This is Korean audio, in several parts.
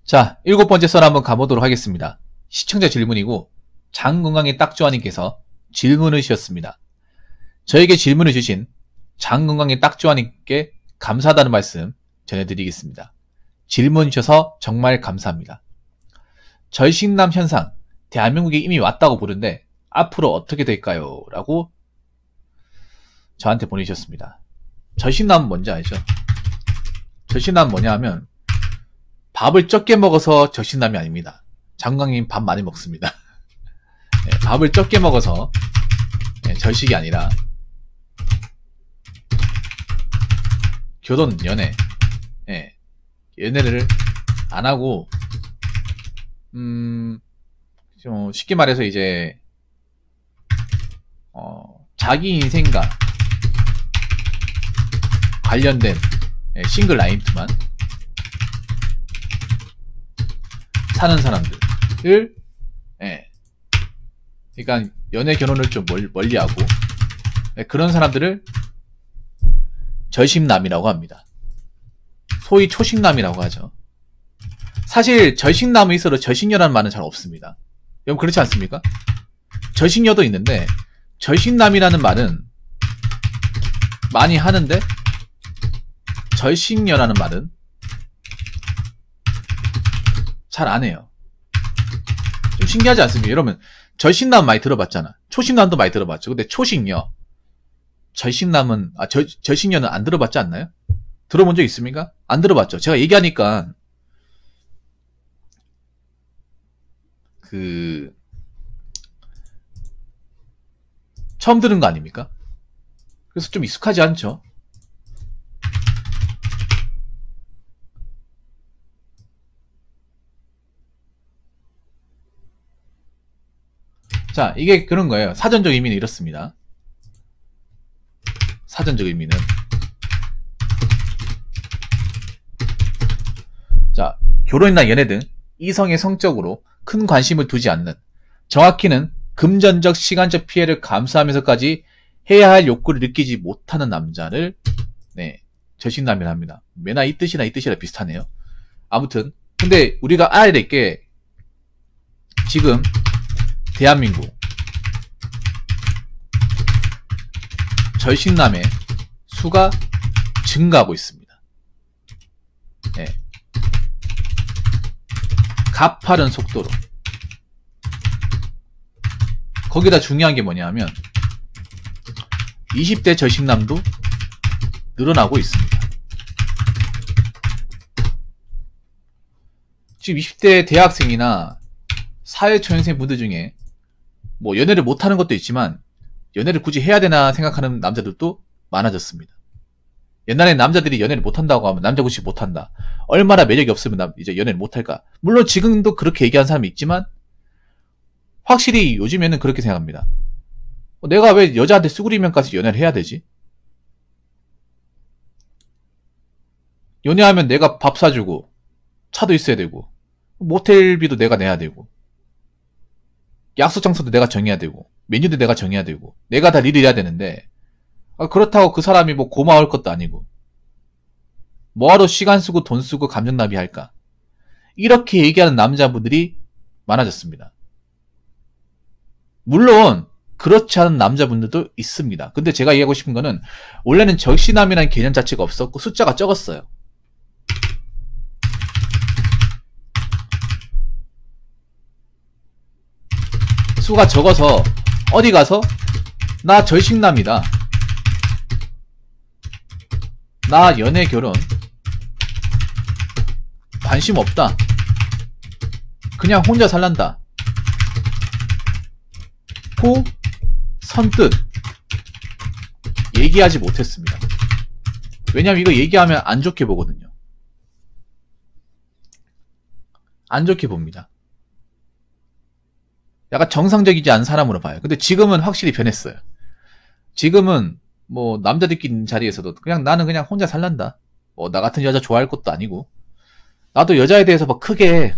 자, 7번째 썰 한번 가보도록 하겠습니다. 시청자 질문이고 장건강의 딱좋아님께서 질문을 주셨습니다. 저에게 질문을 주신 장건강의 딱좋아님께 감사하다는 말씀 전해드리겠습니다. 질문 주셔서 정말 감사합니다. 절식남 현상, 대한민국에 이미 왔다고 보는데 앞으로 어떻게 될까요? 라고 저한테 보내주셨습니다. 절식남은 뭔지 알죠? 절식남은 뭐냐 하면 밥을 적게 먹어서 절식남이 아닙니다. 장건강님 밥 많이 먹습니다. 네, 밥을 적게 먹어서 절식이 아니라 결혼, 연애, 연애를 안 하고 쉽게 말해서 이제 자기 인생과 관련된 싱글 라이프만 사는 사람들을 그러니까 연애 결혼을 좀 멀리하고 그런 사람들을 절식남이라고 합니다. 소위 초식남이라고 하죠. 사실 절식남이 있어도 절식녀라는 말은 잘 없습니다. 여러분 그렇지 않습니까? 절식녀도 있는데 절식남이라는 말은 많이 하는데 절식녀라는 말은 잘 안 해요. 좀 신기하지 않습니까? 여러분 절식남 많이 들어봤잖아. 초식남도 많이 들어봤죠. 근데 초식녀, 절식남은 절식녀는 안 들어봤지 않나요? 들어본 적 있습니까? 안 들어봤죠. 제가 얘기하니까 처음 들은 거 아닙니까? 그래서 좀 익숙하지 않죠? 자, 이게 그런 거예요. 사전적 의미는 이렇습니다. 사전적 의미는 자, 결혼이나 연애 등 이성의 성적으로 큰 관심을 두지 않는, 정확히는 금전적 시간적 피해를 감수하면서까지 해야 할 욕구를 느끼지 못하는 남자를 절식남이라 합니다. 매나 이 뜻이나 이 뜻이랑 비슷하네요. 아무튼 근데 우리가 알아야 될 게 지금 대한민국 절식남의 수가 증가하고 있습니다. 가파른 속도로. 거기다 중요한 게 뭐냐면 20대 절식남도 늘어나고 있습니다. 지금 20대 대학생이나 사회초년생 분들 중에 뭐 연애를 못하는 것도 있지만 연애를 굳이 해야 되나 생각하는 남자들도 많아졌습니다. 옛날에 남자들이 연애를 못한다고 하면 남자 굳이 못한다. 얼마나 매력이 없으면 이제 연애를 못할까. 물론 지금도 그렇게 얘기하는 사람이 있지만 확실히 요즘에는 그렇게 생각합니다. 내가 왜 여자한테 수그리면까지 연애를 해야 되지? 연애하면 내가 밥 사주고 차도 있어야 되고 모텔비도 내가 내야 되고 약속 장소도 내가 정해야 되고 메뉴도 내가 정해야 되고 내가 다 일을 해야 되는데 그렇다고 그 사람이 뭐 고마울 것도 아니고 뭐하러 시간 쓰고 돈 쓰고 감정 낭비할까? 이렇게 얘기하는 남자분들이 많아졌습니다. 물론 그렇지 않은 남자분들도 있습니다. 근데 제가 얘기하고 싶은 거는 원래는 절식남이라는 개념 자체가 없었고 숫자가 적었어요. 수가 적어서 어디 가서 나 절식남이다, 나 연애 결혼 관심 없다, 그냥 혼자 살란다 고 선뜻 얘기하지 못했습니다. 왜냐면 이거 얘기하면 안 좋게 보거든요. 안 좋게 봅니다. 약간 정상적이지 않은 사람으로 봐요. 근데 지금은 확실히 변했어요. 지금은 뭐 남자들끼리 있는 자리에서도 그냥 나는 그냥 혼자 살란다, 뭐 나 같은 여자 좋아할 것도 아니고 나도 여자에 대해서 막 크게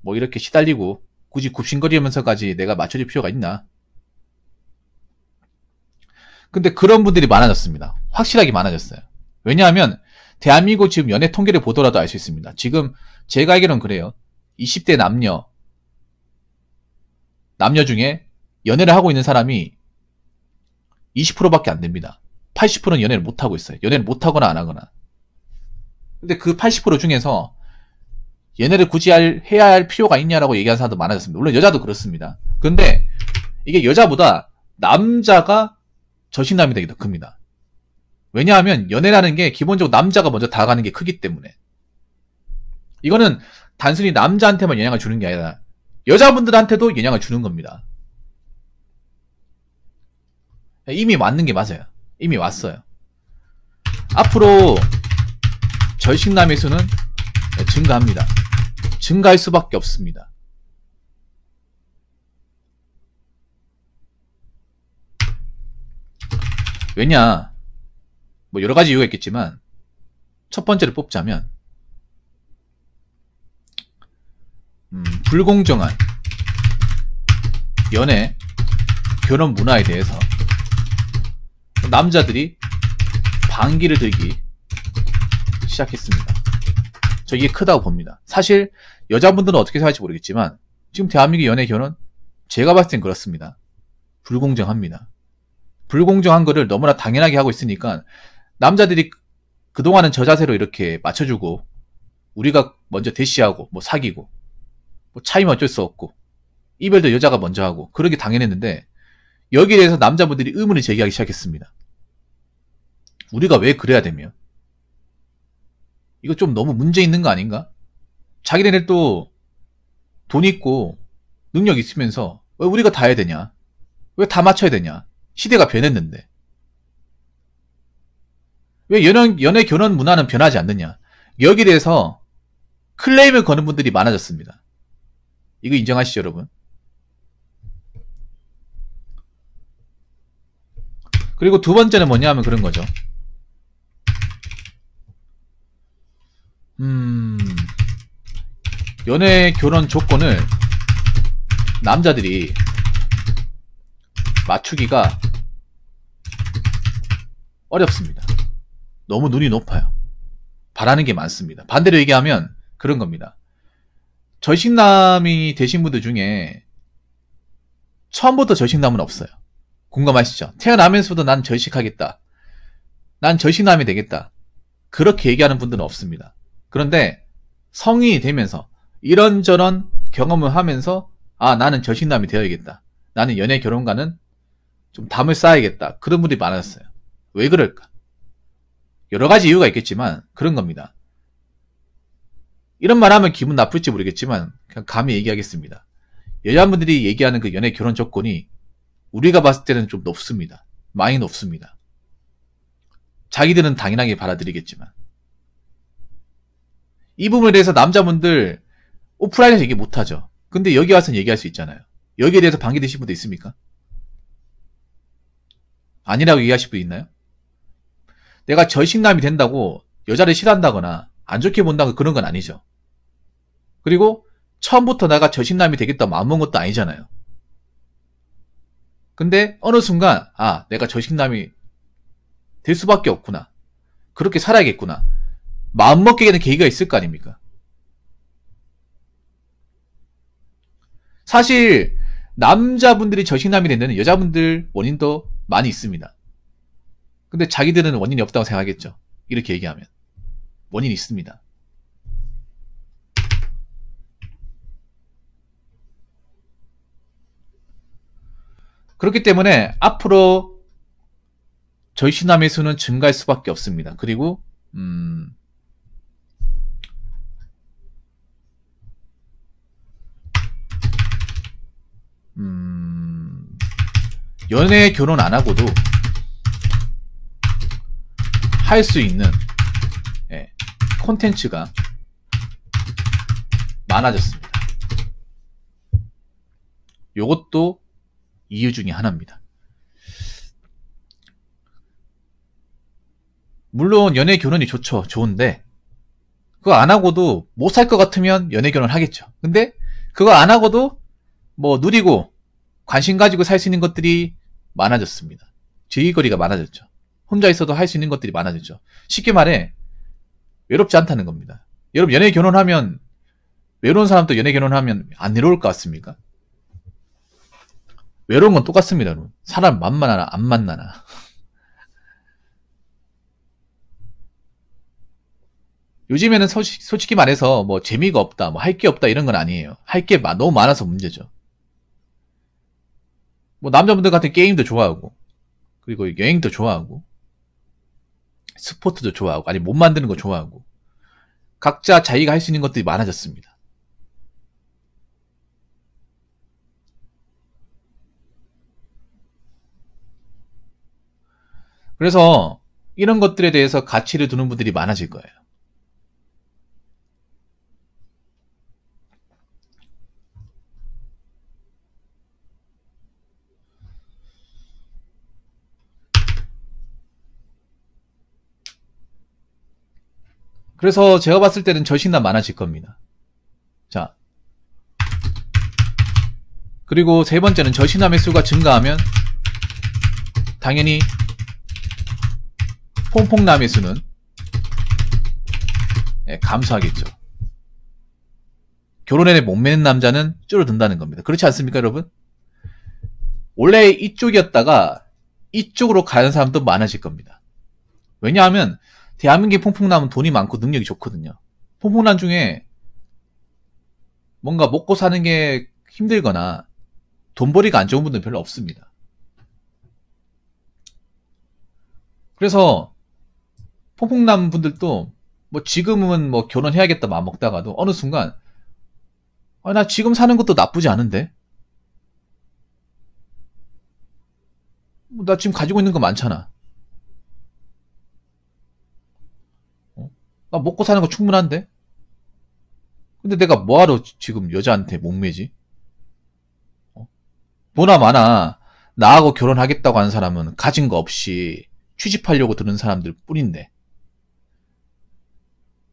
뭐 이렇게 시달리고 굳이 굽신거리면서까지 내가 맞춰줄 필요가 있나. 근데 그런 분들이 많아졌습니다. 확실하게 많아졌어요. 왜냐하면 대한민국 지금 연애 통계를 보더라도 알 수 있습니다. 지금 제가 알기로는 그래요. 20대 남녀 중에 연애를 하고 있는 사람이 20%밖에 안 됩니다. 80%는 연애를 못 하고 있어요. 연애를 못 하거나 안 하거나. 근데 그 80% 중에서 연애를 굳이 해야 할 필요가 있냐라고 얘기하는 사람도 많아졌습니다. 물론 여자도 그렇습니다. 그런데 이게 여자보다 남자가 저신남이 더 큽니다. 왜냐하면 연애라는 게 기본적으로 남자가 먼저 다가가는 게 크기 때문에. 이거는 단순히 남자한테만 영향을 주는 게 아니라 여자분들한테도 영향을 주는 겁니다. 이미 왔는 게 맞아요. 이미 왔어요. 앞으로 절식남의 수는 증가합니다. 증가할 수밖에 없습니다. 왜냐, 뭐 여러 가지 이유가 있겠지만 첫 번째로 뽑자면 불공정한 연애, 결혼 문화에 대해서 남자들이 반기를 들기 시작했습니다. 저 이게 크다고 봅니다. 사실 여자분들은 어떻게 생각할지 모르겠지만 지금 대한민국 연애 결혼 제가 봤을 땐 그렇습니다. 불공정합니다. 불공정한 거를 너무나 당연하게 하고 있으니까 남자들이 그동안은 저 자세로 이렇게 맞춰주고 우리가 먼저 대시하고 뭐 사귀고 뭐 차이면 어쩔 수 없고 이별도 여자가 먼저 하고 그러기 당연했는데 여기에 대해서 남자분들이 의문을 제기하기 시작했습니다. 우리가 왜 그래야 되며? 이거 좀 너무 문제 있는 거 아닌가? 자기네들 또 돈 있고 능력 있으면서 왜 우리가 다 해야 되냐? 왜 다 맞춰야 되냐? 시대가 변했는데. 왜 연애 결혼 문화는 변하지 않느냐? 여기에 대해서 클레임을 거는 분들이 많아졌습니다. 이거 인정하시죠, 여러분? 그리고 두 번째는 뭐냐 하면 그런 거죠. 연애 결혼 조건을 남자들이 맞추기가 어렵습니다. 너무 눈이 높아요. 바라는 게 많습니다. 반대로 얘기하면 그런 겁니다. 절식남이 되신 분들 중에 처음부터 절식남은 없어요. 공감하시죠? 태어나면서부터 난 절식하겠다. 난 절식남이 되겠다. 그렇게 얘기하는 분들은 없습니다. 그런데 성인이 되면서 이런저런 경험을 하면서 아, 나는 절식남이 되어야겠다. 나는 연애 결혼과는 좀 담을 쌓아야겠다. 그런 분들이 많았어요. 왜 그럴까? 여러 가지 이유가 있겠지만 그런 겁니다. 이런 말 하면 기분 나쁠지 모르겠지만 그냥 감히 얘기하겠습니다. 여자분들이 얘기하는 그 연애 결혼 조건이 우리가 봤을 때는 좀 높습니다. 많이 높습니다. 자기들은 당연하게 받아들이겠지만 이 부분에 대해서 남자분들 오프라인에서 얘기 못하죠. 근데 여기 와서는 얘기할 수 있잖아요. 여기에 대해서 반기되신 분도 있습니까? 아니라고 얘기하실 분 있나요? 내가 절식남이 된다고 여자를 싫어한다거나 안 좋게 본다고 그런 건 아니죠. 그리고 처음부터 내가 절식남이 되겠다 마음먹은 것도 아니잖아요. 근데 어느 순간 아, 내가 절식남이 될 수밖에 없구나. 그렇게 살아야겠구나. 마음먹게 되는 계기가 있을 거 아닙니까? 사실 남자분들이 절식남이 된 데는 여자분들 원인도 많이 있습니다. 근데 자기들은 원인이 없다고 생각하겠죠. 이렇게 얘기하면. 원인이 있습니다. 그렇기 때문에 앞으로 절식남의 수는 증가할 수밖에 없습니다. 그리고 연애 결혼 안 하고도 할 수 있는 콘텐츠가 많아졌습니다. 요것도 이유 중에 하나입니다. 물론 연애 결혼이 좋죠. 좋은데 그거 안 하고도 못 살 것 같으면 연애 결혼 하겠죠. 근데 그거 안 하고도 뭐 누리고 관심 가지고 살 수 있는 것들이 많아졌습니다. 즐길거리가 많아졌죠. 혼자 있어도 할 수 있는 것들이 많아졌죠. 쉽게 말해 외롭지 않다는 겁니다. 여러분 연애 결혼하면 외로운 사람도 연애 결혼하면 안 외로울 것 같습니까? 외로운 건 똑같습니다. 여러분. 사람 만나나 안 만나나. 요즘에는 솔직히 말해서 뭐 재미가 없다, 뭐 할 게 없다 이런 건 아니에요. 할 게 너무 많아서 문제죠. 뭐 남자분들 같은 게임도 좋아하고, 그리고 여행도 좋아하고, 스포츠도 좋아하고, 아니 몸 만드는 거 좋아하고, 각자 자기가 할 수 있는 것들이 많아졌습니다. 그래서 이런 것들에 대해서 가치를 두는 분들이 많아질 거예요. 그래서 제가 봤을 때는 절신남 많아질 겁니다. 자, 그리고 세 번째는 절신남의 수가 증가하면 당연히 퐁퐁남의 수는 감소하겠죠. 결혼에 못 매는 남자는 줄어든다는 겁니다. 그렇지 않습니까, 여러분? 원래 이쪽이었다가 이쪽으로 가는 사람도 많아질 겁니다. 왜냐하면 대한민국의 퐁퐁남은 돈이 많고 능력이 좋거든요. 퐁퐁남 중에 뭔가 먹고 사는 게 힘들거나 돈벌이가 안 좋은 분들은 별로 없습니다. 그래서 퐁퐁남 분들도 뭐 지금은 뭐 결혼해야겠다 마음 먹다가도 어느 순간 나 지금 사는 것도 나쁘지 않은데? 나 지금 가지고 있는 거 많잖아. 나 먹고 사는 거 충분한데? 근데 내가 뭐하러 지금 여자한테 목매지? 뭐나 마나 나하고 결혼하겠다고 하는 사람은 가진 거 없이 취집하려고 드는 사람들 뿐인데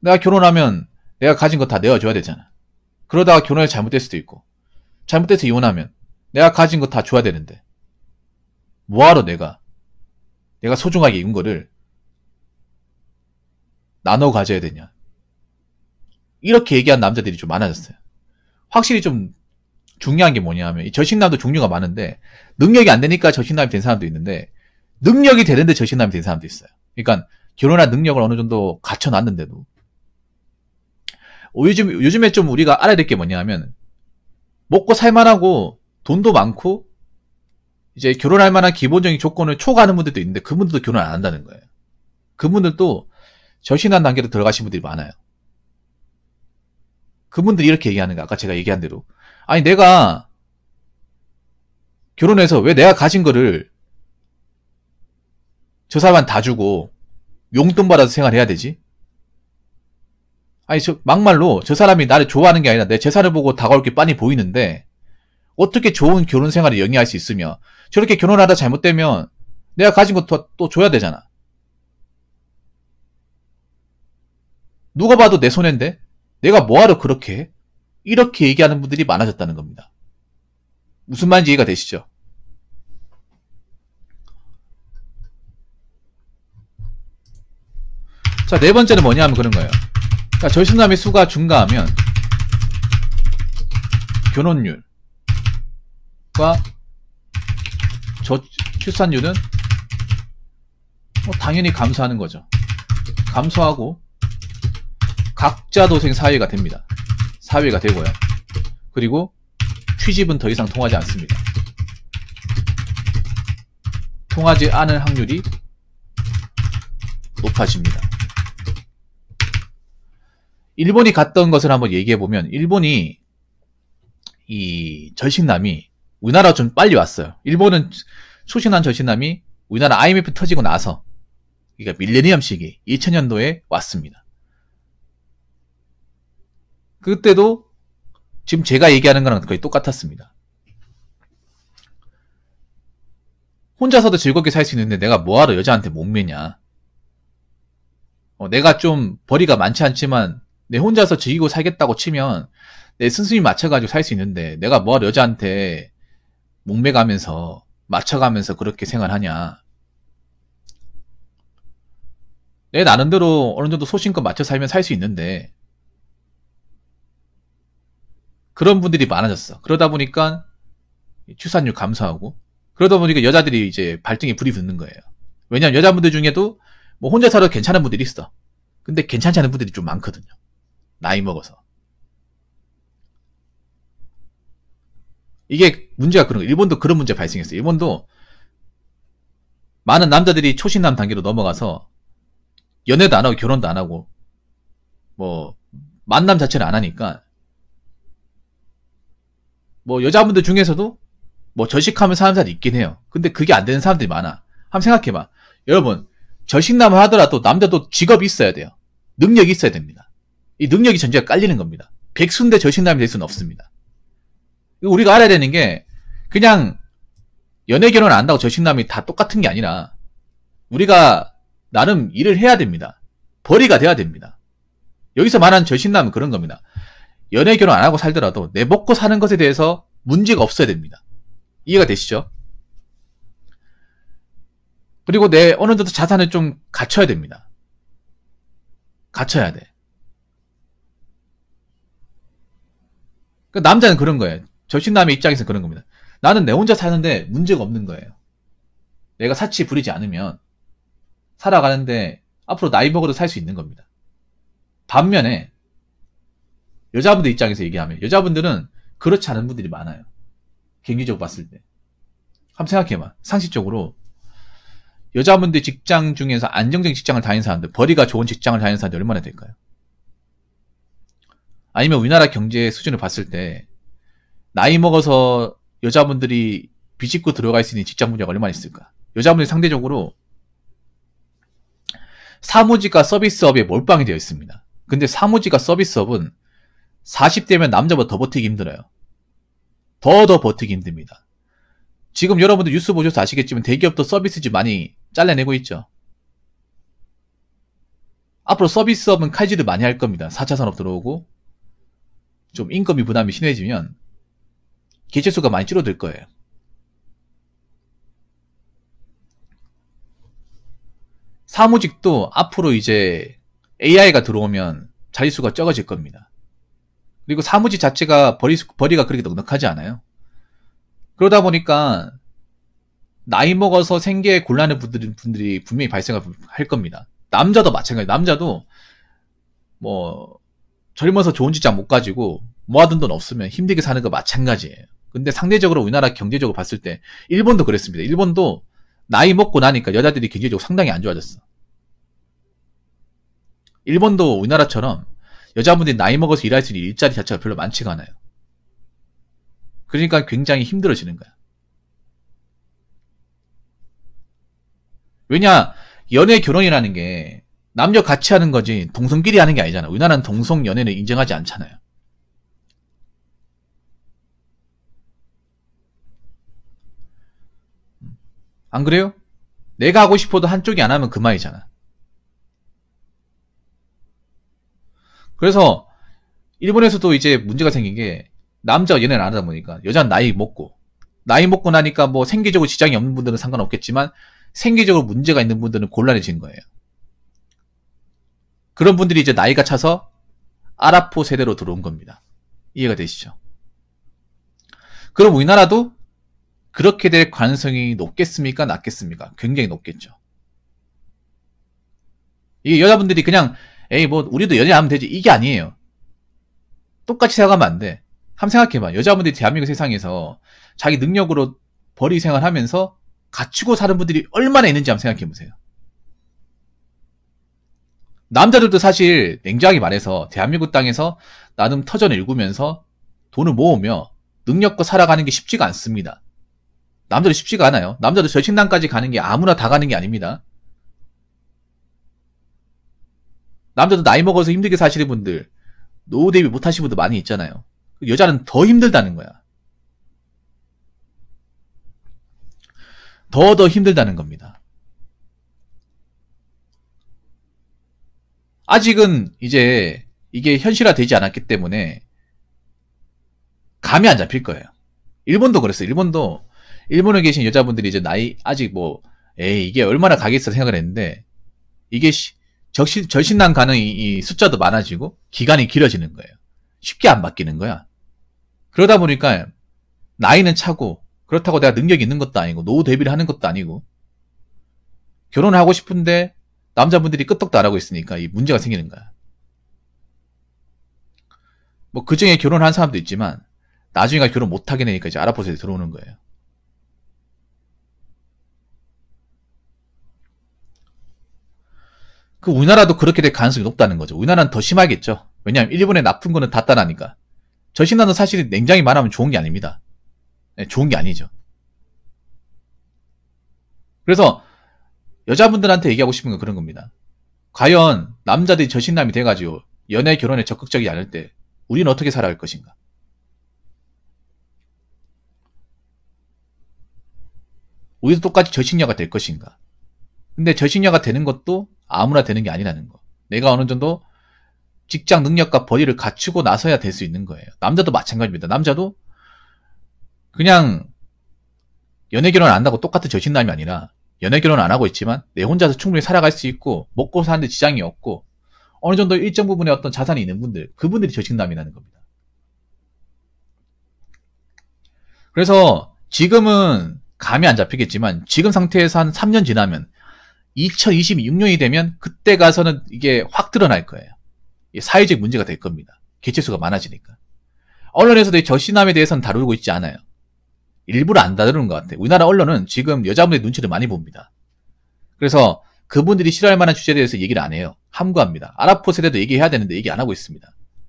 내가 결혼하면 내가 가진 거 다 내어줘야 되잖아. 그러다가 결혼이 잘못될 수도 있고 잘못돼서 이혼하면 내가 가진 거 다 줘야 되는데 뭐하러 내가 소중하게 입은 거를 나눠 가져야 되냐. 이렇게 얘기한 남자들이 좀 많아졌어요. 확실히 좀 중요한 게 뭐냐면 이 절신남도 종류가 많은데 능력이 안 되니까 절신남이 된 사람도 있는데 능력이 되는데 절신남이 된 사람도 있어요. 그러니까 결혼할 능력을 어느 정도 갖춰놨는데도 요즘에 좀 우리가 알아야 될 게 뭐냐면 먹고 살만하고 돈도 많고 이제 결혼할 만한 기본적인 조건을 초과하는 분들도 있는데 그분들도 결혼 안 한다는 거예요. 그분들도 절신한 단계로 들어가신 분들이 많아요. 그분들이 이렇게 얘기하는 거야. 아까 제가 얘기한 대로. 아니 내가 결혼해서 왜 내가 가진 거를 저 사람한테 다 주고 용돈 받아서 생활해야 되지? 아니 막말로 저 사람이 나를 좋아하는 게 아니라 내 재산을 보고 다가올 게 빤히 보이는데 어떻게 좋은 결혼 생활을 영위할 수 있으며 저렇게 결혼하다 잘못되면 내가 가진 거 또 줘야 되잖아. 누가 봐도 내 손해인데 내가 뭐하러 그렇게 해? 이렇게 얘기하는 분들이 많아졌다는 겁니다. 무슨 말인지 이해가 되시죠? 자, 네 번째는 뭐냐 하면 그런 거예요. 그러니까 절신남의 수가 증가하면 결혼율과 출산율은 당연히 감소하는 거죠. 감소하고 각자 도생 사회가 됩니다. 사회가 되고요. 그리고 취집은 더 이상 통하지 않습니다. 통하지 않을 확률이 높아집니다. 일본이 갔던 것을 한번 얘기해보면 일본이 이 절신남이 우리나라 좀 빨리 왔어요. 일본은 소신한 절신남이 우리나라 IMF 터지고 나서 그러니까 밀레니엄 시기 2000년도에 왔습니다. 그때도 지금 제가 얘기하는 거랑 거의 똑같았습니다. 혼자서도 즐겁게 살 수 있는데 내가 뭐하러 여자한테 목매냐. 내가 좀 벌이가 많지 않지만 내 혼자서 즐기고 살겠다고 치면 내 스승이 맞춰가지고 살 수 있는데 내가 뭐하러 여자한테 목매가면서 맞춰가면서 그렇게 생활하냐. 내 나름대로 어느 정도 소신껏 맞춰 살면 살 수 있는데 그런 분들이 많아졌어. 그러다 보니까 출산율 감소하고 그러다 보니까 여자들이 이제 발등에 불이 붙는 거예요. 왜냐면 여자분들 중에도 뭐 혼자 살아도 괜찮은 분들이 있어. 근데 괜찮지 않은 분들이 좀 많거든요. 나이 먹어서. 이게 문제가 그런 거예요. 일본도 그런 문제 발생했어요. 일본도 많은 남자들이 초신남 단계로 넘어가서 연애도 안 하고 결혼도 안 하고 뭐 만남 자체를 안 하니까 뭐 여자분들 중에서도 뭐 절식하면 사는 사람이 있긴 해요. 근데 그게 안 되는 사람들이 많아. 한번 생각해봐. 여러분 절식남을 하더라도 남자도 직업이 있어야 돼요. 능력이 있어야 됩니다. 이 능력이 전제가 깔리는 겁니다. 백순대 절식남이 될 수는 없습니다. 우리가 알아야 되는 게 그냥 연애 결혼 안 한다고 절식남이 다 똑같은 게 아니라 우리가 나름 일을 해야 됩니다. 벌이가 돼야 됩니다. 여기서 말하는 절식남은 그런 겁니다. 연애 결혼 안 하고 살더라도 내 먹고 사는 것에 대해서 문제가 없어야 됩니다. 이해가 되시죠? 그리고 내 어느 정도 자산을 좀 갖춰야 됩니다. 갖춰야 돼. 그 남자는 그런 거예요. 절친남의 입장에서 그런 겁니다. 나는 내 혼자 사는데 문제가 없는 거예요. 내가 사치 부리지 않으면 살아가는데 앞으로 나이 먹어도 살 수 있는 겁니다. 반면에 여자분들 입장에서 얘기하면 여자분들은 그렇지 않은 분들이 많아요. 경기적으로 봤을 때. 한번 생각해봐. 상식적으로 여자분들 직장 중에서 안정적인 직장을 다니는 사람들, 벌이가 좋은 직장을 다니는 사람들이 얼마나 될까요? 아니면 우리나라 경제 수준을 봤을 때 나이 먹어서 여자분들이 비집고 들어갈 수 있는 직장 분야가 얼마나 있을까? 여자분들이 상대적으로 사무직과 서비스업에 몰빵이 되어 있습니다. 근데 사무직과 서비스업은 40대면 남자보다 더 버티기 힘들어요. 더 버티기 힘듭니다. 지금 여러분들 뉴스 보셔서 아시겠지만 대기업도 서비스직 많이 잘라내고 있죠. 앞으로 서비스업은 칼질을 많이 할 겁니다. 4차 산업 들어오고 좀 인건비 부담이 심해지면 개체수가 많이 줄어들 거예요. 사무직도 앞으로 이제 AI가 들어오면 자릿수가 적어질 겁니다. 그리고 사무직 자체가 벌이가 그렇게 넉넉하지 않아요. 그러다 보니까 나이 먹어서 생계에 곤란한 분들이 분명히 발생할 겁니다. 남자도 마찬가지. 남자도 뭐 젊어서 좋은 직장 못 가지고 모아둔 돈 없으면 힘들게 사는 거 마찬가지예요. 근데 상대적으로 우리나라 경제적으로 봤을 때 일본도 그랬습니다. 일본도 나이 먹고 나니까 여자들이 경제적으로 상당히 안 좋아졌어. 일본도 우리나라처럼 여자분들이 나이 먹어서 일할 수 있는 일자리 자체가 별로 많지가 않아요. 그러니까 굉장히 힘들어지는 거야. 왜냐, 연애 결혼이라는 게 남녀 같이 하는 거지 동성끼리 하는 게 아니잖아. 우리나라는 동성 연애는 인정하지 않잖아요. 안 그래요? 내가 하고 싶어도 한쪽이 안 하면 그만이잖아. 그래서 일본에서도 이제 문제가 생긴 게 남자가 연애를 안 하다 보니까 여자는 나이 먹고 나니까 뭐 생계적으로 지장이 없는 분들은 상관없겠지만 생계적으로 문제가 있는 분들은 곤란해진 거예요. 그런 분들이 이제 나이가 차서 아라포 세대로 들어온 겁니다. 이해가 되시죠? 그럼 우리나라도 그렇게 될 가능성이 높겠습니까? 낮겠습니까? 굉장히 높겠죠. 이게 여자분들이 그냥 에이 뭐 우리도 연애하면 되지 이게 아니에요. 똑같이 생각하면 안 돼. 한번 생각해봐. 여자분들이 대한민국 세상에서 자기 능력으로 벌이 생활하면서 갖추고 사는 분들이 얼마나 있는지 한번 생각해보세요. 남자들도 사실 냉정하게 말해서 대한민국 땅에서 나름 터전 일구면서 돈을 모으며 능력껏 살아가는 게 쉽지가 않습니다. 남자도 쉽지가 않아요. 남자도 절친남까지 가는 게 아무나 다 가는 게 아닙니다. 남자도 나이 먹어서 힘들게 사시는 분들, 노후 대비 못 하시는 분들 많이 있잖아요. 여자는 더 힘들다는 거야. 더 힘들다는 겁니다. 아직은 이제 이게 현실화되지 않았기 때문에 감이 안 잡힐 거예요. 일본도 그랬어요. 일본에 계신 여자분들이 이제 나이 아직 뭐 에이 이게 얼마나 가겠어 생각을 했는데 이게 절신난 가는 이 숫자도 많아지고 기간이 길어지는 거예요. 쉽게 안 바뀌는 거야. 그러다 보니까 나이는 차고 그렇다고 내가 능력이 있는 것도 아니고 노후 대비를 하는 것도 아니고 결혼을 하고 싶은데 남자분들이 끄떡도 안 하고 있으니까 이 문제가 생기는 거야. 뭐 그중에 결혼을 한 사람도 있지만 나중에 결혼 못하게 되니까 이제 아랍포스에 들어오는 거예요. 그 우리나라도 그렇게 될 가능성이 높다는 거죠. 우리나라는 더 심하겠죠. 왜냐하면 일본에 나쁜 거는 다 따라하니까. 절신난도 사실 냉장히 말하면 좋은 게 아닙니다. 네, 좋은 게 아니죠. 그래서 여자분들한테 얘기하고 싶은 건 그런 겁니다. 과연 남자들이 절신남이 돼가지고 연애 결혼에 적극적이지 않을 때 우리는 어떻게 살아갈 것인가? 우리도 똑같이 절신녀가 될 것인가? 근데 절신녀가 되는 것도 아무나 되는 게 아니라는 거. 내가 어느 정도 직장 능력과 벌이를 갖추고 나서야 될 수 있는 거예요. 남자도 마찬가지입니다. 남자도 그냥 연애 결혼 안 하고 똑같은 절신남이 아니라 연애 결혼 안 하고 있지만 내 혼자서 충분히 살아갈 수 있고 먹고 사는데 지장이 없고 어느 정도 일정 부분의 어떤 자산이 있는 분들, 그분들이 절신남이라는 겁니다. 그래서 지금은 감이 안 잡히겠지만 지금 상태에서 한 3년 지나면 2026년이 되면 그때 가서는 이게 확 드러날 거예요. 사회적 문제가 될 겁니다. 개체수가 많아지니까. 언론에서도 이 절신남에 대해서는 다루고 있지 않아요. 일부러 안 다루는 것 같아요. 우리나라 언론은 지금 여자분의 눈치를 많이 봅니다. 그래서 그분들이 싫어할 만한 주제에 대해서 얘기를 안 해요. 함구합니다. 아랍포 세대도 얘기해야 되는데 얘기 안 하고 있습니다.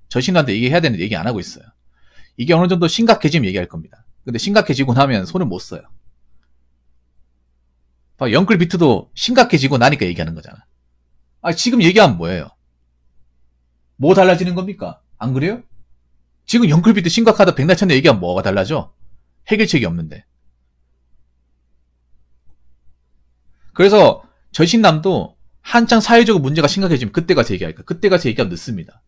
절신남도 얘기해야 되는데 얘기 안 하고 있어요. 이게 어느 정도 심각해지면 얘기할 겁니다. 근데 심각해지고 나면 손을 못 써요. 영클 비트도 심각해지고 나니까 얘기하는 거잖아. 지금 얘기하면 뭐예요? 뭐 달라지는 겁니까? 안 그래요? 지금 영클 비트 심각하다 백날천대 얘기하면 뭐가 달라져? 해결책이 없는데. 그래서 절신남도 한창 사회적으로 문제가 심각해지면 그때 가서 얘기할까? 그때 가서 얘기하면 늦습니다.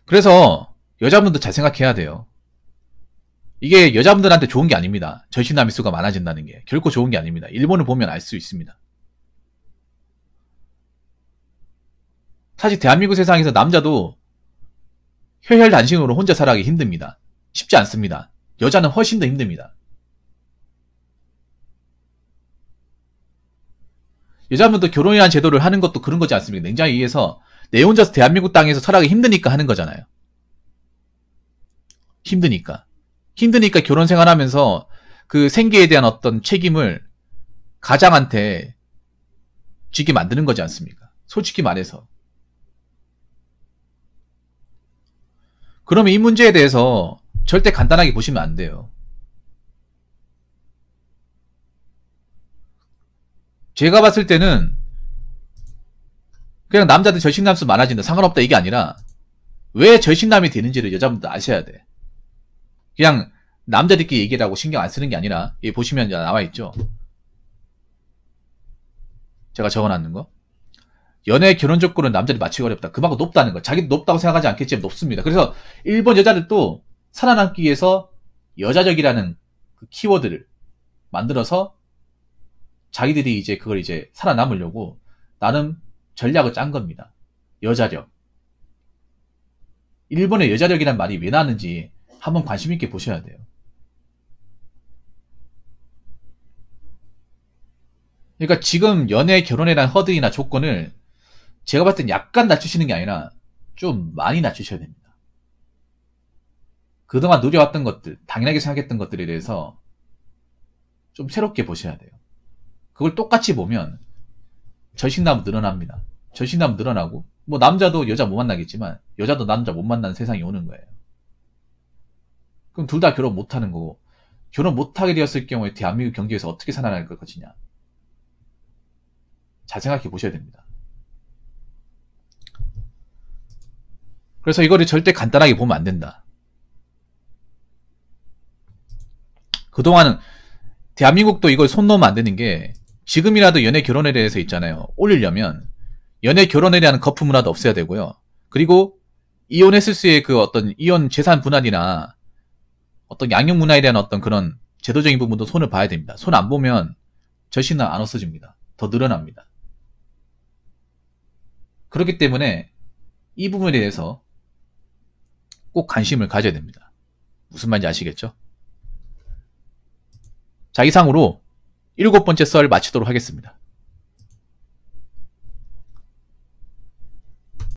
그래서 여자분도 잘 생각해야 돼요. 이게 여자분들한테 좋은 게 아닙니다. 절신남의 수가 많아진다는 게 결코 좋은 게 아닙니다. 일본을 보면 알 수 있습니다. 사실 대한민국 세상에서 남자도 혈혈단신으로 혼자 살아가기 힘듭니다. 쉽지 않습니다. 여자는 훨씬 더 힘듭니다. 여자분도 결혼이라는 제도를 하는 것도 그런 거지 않습니까? 냉장에 의해서 내 혼자서 대한민국 땅에서 살아가기 힘드니까 하는 거잖아요. 힘드니까 결혼 생활하면서 그 생계에 대한 어떤 책임을 가장한테 지게 만드는 거지 않습니까? 솔직히 말해서. 그러면 이 문제에 대해서 절대 간단하게 보시면 안 돼요. 제가 봤을 때는 그냥 남자들 절신남수 많아진다 상관없다 이게 아니라 왜 절신남이 되는지를 여자분들 아셔야 돼. 그냥 남자들끼리 얘기를 하고 신경 안 쓰는 게 아니라 여기 보시면 나와있죠. 제가 적어놨는 거. 연애 결혼 조건은 남자들이 맞추기 어렵다. 그만큼 높다는 거. 자기도 높다고 생각하지 않겠지만 높습니다. 그래서 일본 여자들도 살아남기 위해서 여자적이라는 그 키워드를 만들어서 자기들이 이제 그걸 이제 살아남으려고 나름 전략을 짠 겁니다. 여자력. 일본의 여자력이란 말이 왜 나왔는지 한번 관심 있게 보셔야 돼요. 그러니까 지금 연애 결혼에 대한 허들이나 조건을 제가 봤을 땐 약간 낮추시는 게 아니라 좀 많이 낮추셔야 됩니다. 그동안 누려왔던 것들, 당연하게 생각했던 것들에 대해서 좀 새롭게 보셔야 돼요. 그걸 똑같이 보면 절신남 늘어납니다. 절신남 늘어나고 뭐 남자도 여자 못 만나겠지만 여자도 남자 못 만나는 세상이 오는 거예요. 그럼 둘 다 결혼 못하는 거고 결혼 못하게 되었을 경우에 대한민국 경제에서 어떻게 살아날 것이냐. 잘 생각해 보셔야 됩니다. 그래서 이거를 절대 간단하게 보면 안 된다. 그동안은 대한민국도 이걸 손 놓으면 안 되는 게 지금이라도 연애 결혼에 대해서 있잖아요. 올리려면 연애 결혼에 대한 거품 문화도 없애야 되고요. 그리고 이혼했을 수의 그 어떤 이혼 재산 분할이나 어떤 양육 문화에 대한 어떤 그런 제도적인 부분도 손을 봐야 됩니다. 손 안 보면 젖이는 안 없어집니다. 더 늘어납니다. 그렇기 때문에 이 부분에 대해서 꼭 관심을 가져야 됩니다. 무슨 말인지 아시겠죠? 자, 이상으로 7번째 썰 마치도록 하겠습니다.